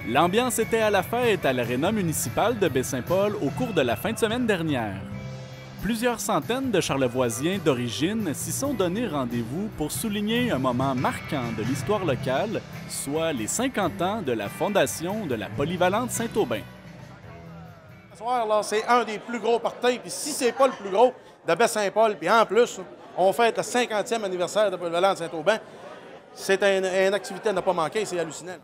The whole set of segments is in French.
L'ambiance était à la fête à l'aréna municipale de Baie-Saint-Paul au cours de la fin de semaine dernière. Plusieurs centaines de Charlevoisiens d'origine s'y sont donné rendez-vous pour souligner un moment marquant de l'histoire locale, soit les 50 ans de la fondation de la Polyvalente Saint-Aubin. Ce soir, là, c'est un des plus gros parties, puis si c'est pas le plus gros de Baie-Saint-Paul, puis en plus, on fête le 50e anniversaire de la Polyvalente Saint-Aubin, c'est une activité à ne pas manquer, c'est hallucinant.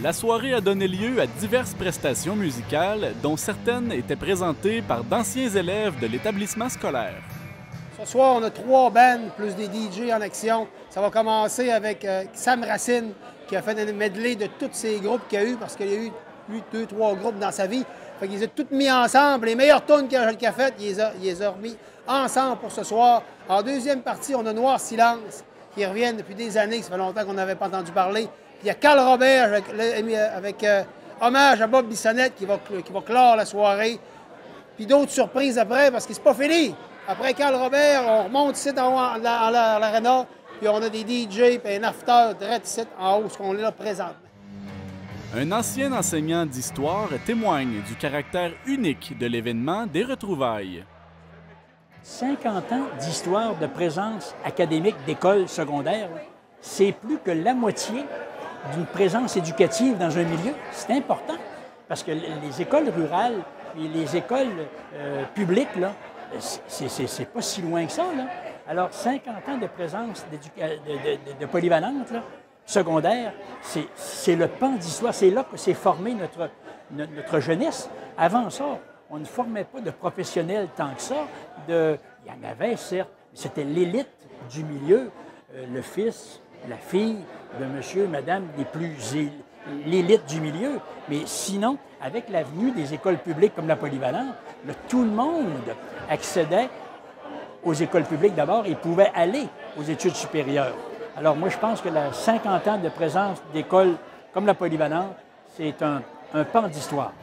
La soirée a donné lieu à diverses prestations musicales, dont certaines étaient présentées par d'anciens élèves de l'établissement scolaire. Ce soir, on a 3 bands plus des DJ en action. Ça va commencer avec Sam Racine, qui a fait une medley de tous ces groupes qu'il y a eu, parce qu'il y a eu, lui, 2-3 groupes dans sa vie. Fait qu'ils les a tous mis ensemble. Les meilleures tunes qu'il a faites, il les a remis ensemble pour ce soir. En deuxième partie, on a Noir Silence, qui reviennent depuis des années, ça fait longtemps qu'on n'avait pas entendu parler. Puis il y a Carl Robert avec hommage à Bob Bissonnette qui va clore la soirée. Puis d'autres surprises après, parce que c'est pas fini. Après Carl Robert, on remonte ici dans l'aréna, puis on a des DJ et un after direct ici en haut, ce qu'on est là présentement. Un ancien enseignant d'histoire témoigne du caractère unique de l'événement des retrouvailles. 50 ans d'histoire de présence académique d'écoles secondaires, c'est plus que la moitié d'une présence éducative dans un milieu. C'est important, parce que les écoles rurales et les écoles publiques, là, c'est pas si loin que ça, là. Alors, 50 ans de présence de polyvalente, là, secondaire, c'est le pan d'histoire. C'est là que s'est formée notre jeunesse. Avant ça, on ne formait pas de professionnels tant que ça. Il y en avait, certes, mais c'était l'élite du milieu, le fils, la fille de monsieur, madame, l'élite du milieu. Mais sinon, avec l'avenue des écoles publiques comme la Polyvalente, là, tout le monde accédait aux écoles publiques d'abord et pouvait aller aux études supérieures. Alors moi, je pense que la 50 ans de présence d'écoles comme la Polyvalente, c'est un pan d'histoire.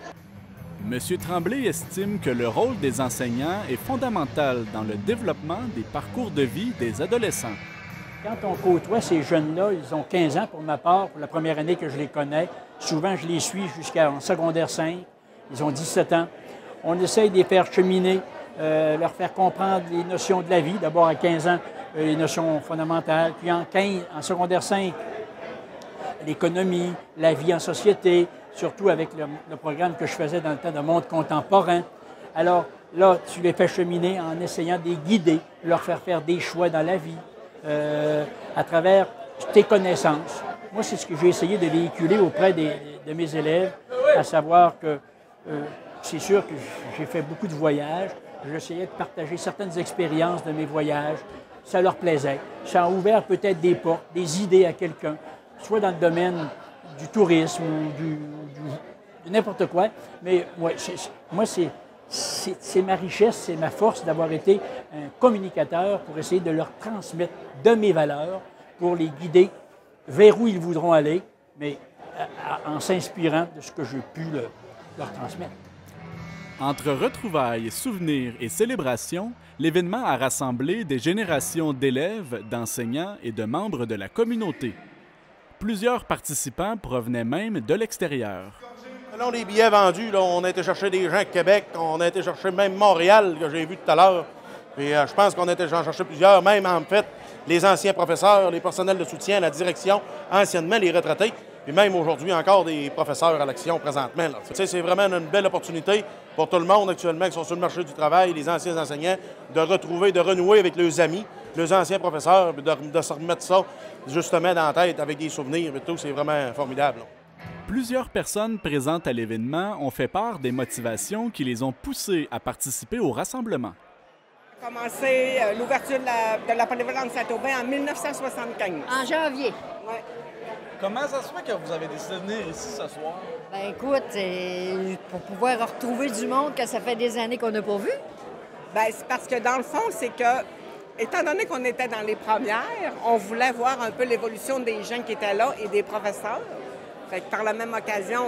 M. Tremblay estime que le rôle des enseignants est fondamental dans le développement des parcours de vie des adolescents. Quand on côtoie ces jeunes-là, ils ont 15 ans pour ma part, pour la première année que je les connais. Souvent, je les suis jusqu'en secondaire 5. Ils ont 17 ans. On essaye de les faire cheminer, leur faire comprendre les notions de la vie. D'abord, à 15 ans, les notions fondamentales. Puis en secondaire 5, l'économie, la vie en société, surtout avec le programme que je faisais dans le temps de monde contemporain. Alors là, tu les fais cheminer en essayant de les guider, leur faire des choix dans la vie. À travers tes connaissances. Moi, c'est ce que j'ai essayé de véhiculer auprès de mes élèves, à savoir que c'est sûr que j'ai fait beaucoup de voyages. J'essayais de partager certaines expériences de mes voyages. Ça leur plaisait. Ça a ouvert peut-être des portes, des idées à quelqu'un, soit dans le domaine du tourisme ou de n'importe quoi. Mais ouais, moi, c'est ma richesse, c'est ma force d'avoir été un communicateur pour essayer de leur transmettre de mes valeurs, pour les guider vers où ils voudront aller, mais en s'inspirant de ce que j'ai pu leur transmettre. Entre retrouvailles, souvenirs et célébrations, l'événement a rassemblé des générations d'élèves, d'enseignants et de membres de la communauté. Plusieurs participants provenaient même de l'extérieur. Selon les billets vendus, là, on a été chercher des gens à Québec, on a été chercher même Montréal, que j'ai vu tout à l'heure. Puis je pense qu'on a été chercher plusieurs, même en fait, les anciens professeurs, les personnels de soutien, la direction, anciennement les retraités, puis même aujourd'hui encore des professeurs à l'action présentement. C'est vraiment une belle opportunité pour tout le monde actuellement qui sont sur le marché du travail, les anciens enseignants, de retrouver, de renouer avec leurs amis, leurs anciens professeurs, de se remettre ça justement dans la tête avec des souvenirs et tout. C'est vraiment formidable. Plusieurs personnes présentes à l'événement ont fait part des motivations qui les ont poussés à participer au rassemblement. On a commencé l'ouverture de la Polyvalente Saint-Aubin en 1975. En janvier. Oui. Comment ça se fait que vous avez décidé de venir ici ce soir? Ben écoute, pour pouvoir retrouver du monde que ça fait des années qu'on n'a pas vu. Bien, c'est parce que dans le fond, c'est que, étant donné qu'on était dans les premières, on voulait voir un peu l'évolution des gens qui étaient là et des professeurs. Fait que par la même occasion,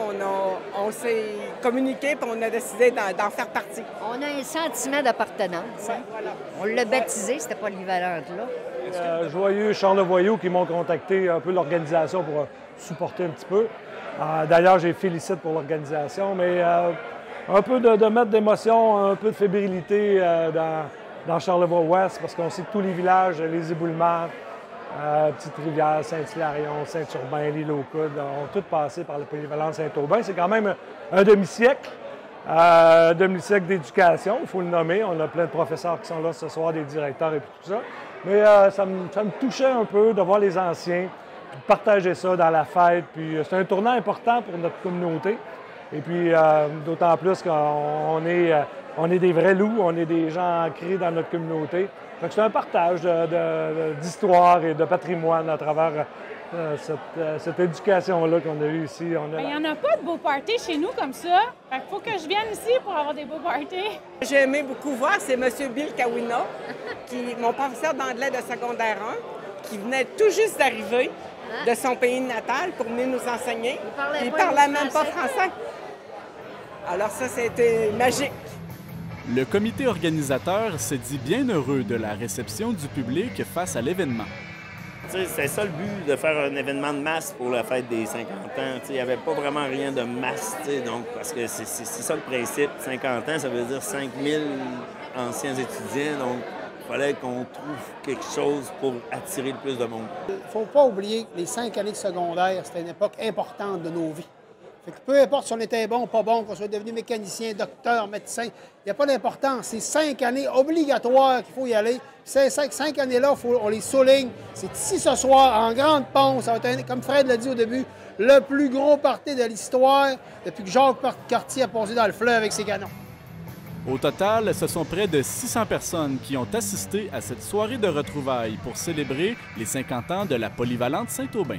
on s'est communiqué et on a décidé d'en faire partie. On a un sentiment d'appartenance. Hein? Voilà. On l'a baptisé, c'était polyvalente là. Joyeux Charlevoix qui m'ont contacté un peu l'organisation pour supporter un petit peu. D'ailleurs, je les félicite pour l'organisation, mais un peu de mettre d'émotion, un peu de fébrilité dans Charlevoix-Ouest, parce qu'on sait que tous les villages, les éboulements, Petite-Rivière, Saint-Hilarion, Saint-Urbain, l'île aux Coudes, ont tous passé par la polyvalente Saint-Aubin. C'est quand même un demi-siècle. Demi-siècle d'éducation, il faut le nommer. On a plein de professeurs qui sont là ce soir, des directeurs et tout ça. Mais ça me touchait un peu de voir les anciens, puis de partager ça dans la fête. Puis c'est un tournant important pour notre communauté. Et puis d'autant plus qu'on est des vrais loups, on est des gens ancrés dans notre communauté. Fait que c'est un partage d'histoire et de patrimoine à travers cette éducation-là qu'on a eue ici. Il n'y en a pas de beaux parties chez nous comme ça. Fait qu'il faut que je vienne ici pour avoir des beaux parties. J'ai aimé beaucoup voir, c'est M. Bill Kawina, mon professeur d'anglais de secondaire 1, qui venait tout juste d'arriver de son pays natal pour venir nous enseigner. Il parlait même pas français. Alors ça, c'était magique. Le comité organisateur s'est dit bien heureux de la réception du public face à l'événement. C'est ça le but, de faire un événement de masse pour la fête des 50 ans. Il n'y avait pas vraiment rien de masse, donc, parce que c'est ça le principe. 50 ans, ça veut dire 5000 anciens étudiants, donc il fallait qu'on trouve quelque chose pour attirer le plus de monde. Il ne faut pas oublier que les 5 années de secondaire, c'était une époque importante de nos vies. Fait que peu importe si on était bon ou pas bon, qu'on soit devenu mécanicien, docteur, médecin, il n'y a pas d'importance. C'est 5 années obligatoires qu'il faut y aller. Ces 5 années-là, on les souligne. C'est ici ce soir, en grande pompe. Ça va être, comme Fred l'a dit au début, le plus gros party de l'histoire depuis que Jacques Cartier a posé dans le fleuve avec ses canons. Au total, ce sont près de 600 personnes qui ont assisté à cette soirée de retrouvailles pour célébrer les 50 ans de la polyvalente Saint-Aubin.